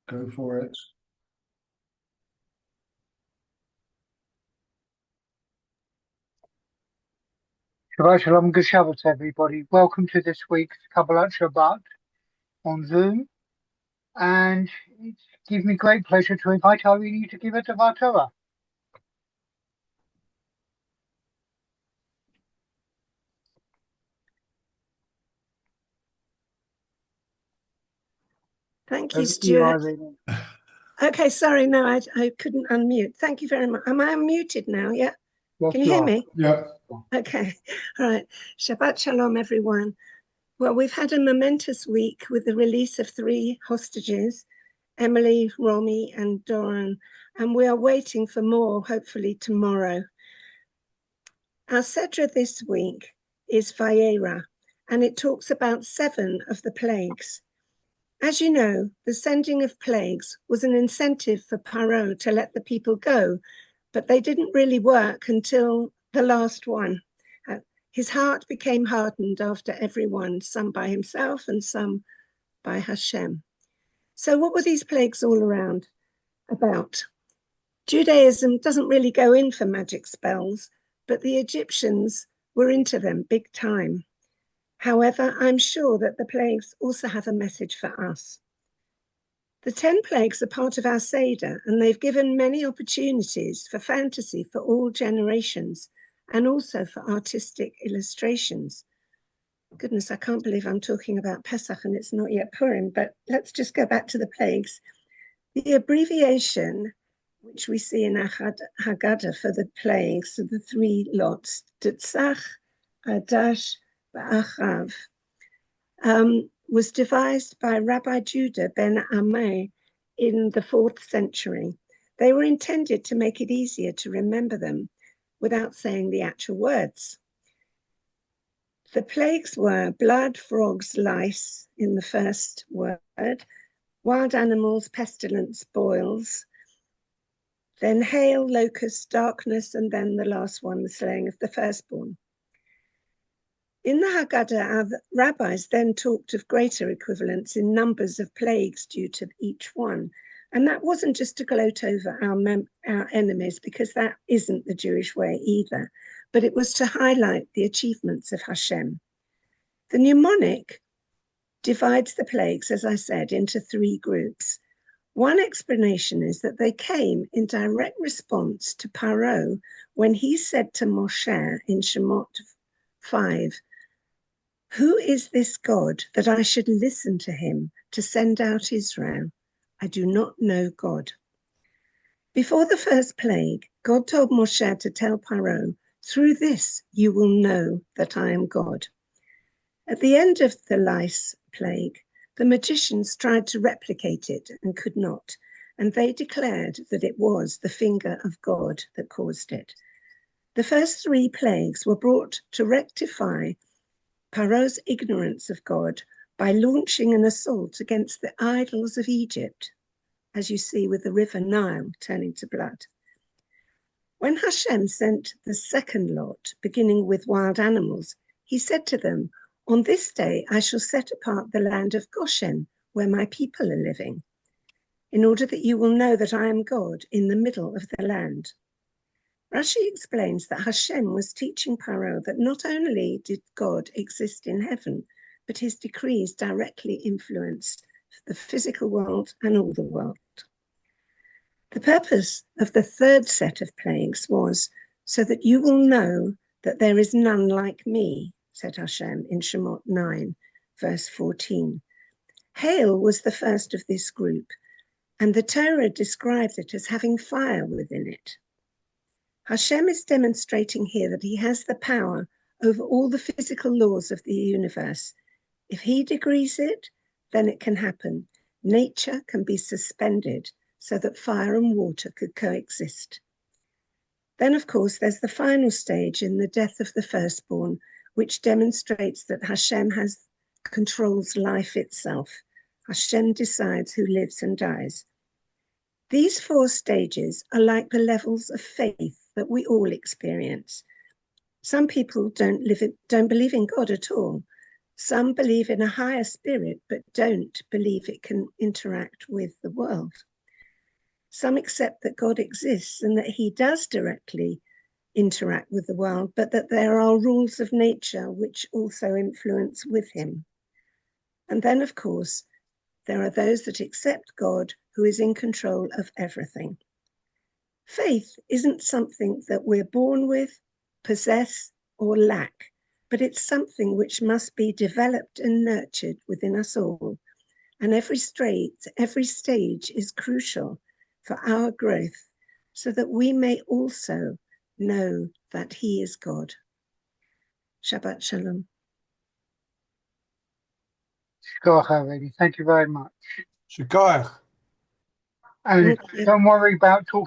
Go for it. Shabbat Shalom, good Shabbat, everybody. Welcome to this week's Kabbalat Shabbat on Zoom. And it gives me great pleasure to invite Irene to give a Dvar Torah. Thank you, Over to Stuart. Irene. Okay, sorry, no, I couldn't unmute. Thank you very much. Am I unmuted now? Yeah? Yes, Can you hear me? Yeah. Okay, all right. Shabbat Shalom, everyone. Well, we've had a momentous week with the release of 3 hostages, Emily, Romy, and Doran, and we are waiting for more, hopefully tomorrow. Our Sedra this week is Vayera, and it talks about 7 of the plagues. As you know, the sending of plagues was an incentive for Paro to let the people go, but they didn't really work until the last one. His heart became hardened after every one, some by himself and some by Hashem. So what were these plagues all around about? Judaism doesn't really go in for magic spells, but the Egyptians were into them big time. However, I'm sure that the plagues also have a message for us. The 10 plagues are part of our Seder, and they've given many opportunities for fantasy for all generations, and also for artistic illustrations. Goodness, I can't believe I'm talking about Pesach and it's not yet Purim, but let's just go back to the plagues. The abbreviation, which we see in our Haggadah for the plagues, so the 3 lots, Tetzach, Adash, Achav, was devised by Rabbi Judah ben Amai in the 4th century. They were intended to make it easier to remember them without saying the actual words. The plagues were blood, frogs, lice in the first word, wild animals, pestilence, boils, then hail, locusts, darkness, and then the last one, the slaying of the firstborn. In the Haggadah, our rabbis then talked of greater equivalents in numbers of plagues due to each one. And that wasn't just to gloat over our enemies, because that isn't the Jewish way either, but it was to highlight the achievements of Hashem. The mnemonic divides the plagues, as I said, into 3 groups. One explanation is that they came in direct response to Paro when he said to Moshe in Shemot 5, "Who is this God that I should listen to him to send out Israel? I do not know God." Before the first plague, God told Moshe to tell Paro, "Through this you will know that I am God." At the end of the lice plague, the magicians tried to replicate it and could not, and they declared that it was the finger of God that caused it. The first 3 plagues were brought to rectify Paro's ignorance of God by launching an assault against the idols of Egypt, as you see with the river Nile turning to blood. When Hashem sent the second lot, beginning with wild animals, he said to them, "On this day I shall set apart the land of Goshen, where my people are living, in order that you will know that I am God in the middle of the land." Rashi explains that Hashem was teaching Paro that not only did God exist in heaven, but his decrees directly influenced the physical world and all the world. The purpose of the 3rd set of plagues was so that you will know that there is none like me, said Hashem in Shemot 9, verse 14. Hail was the first of this group, and the Torah describes it as having fire within it. Hashem is demonstrating here that he has the power over all the physical laws of the universe. If he decrees it, then it can happen. Nature can be suspended so that fire and water could coexist. Then, of course, there's the final stage in the death of the firstborn, which demonstrates that Hashem controls life itself. Hashem decides who lives and dies. These 4 stages are like the levels of faith that we all experience. Some people don't believe in God at all. Some believe in a higher spirit, but don't believe it can interact with the world. Some accept that God exists and that he does directly interact with the world, but that there are rules of nature which also influence with him. And then, of course, there are those that accept God who is in control of everything. Faith isn't something that we're born with, possess, or lack, but it's something which must be developed and nurtured within us all. And every stage is crucial for our growth so that we may also know that he is God. Shabbat Shalom. Shkoch, Irene. Thank you very much. Shikoyach. And don't worry about talking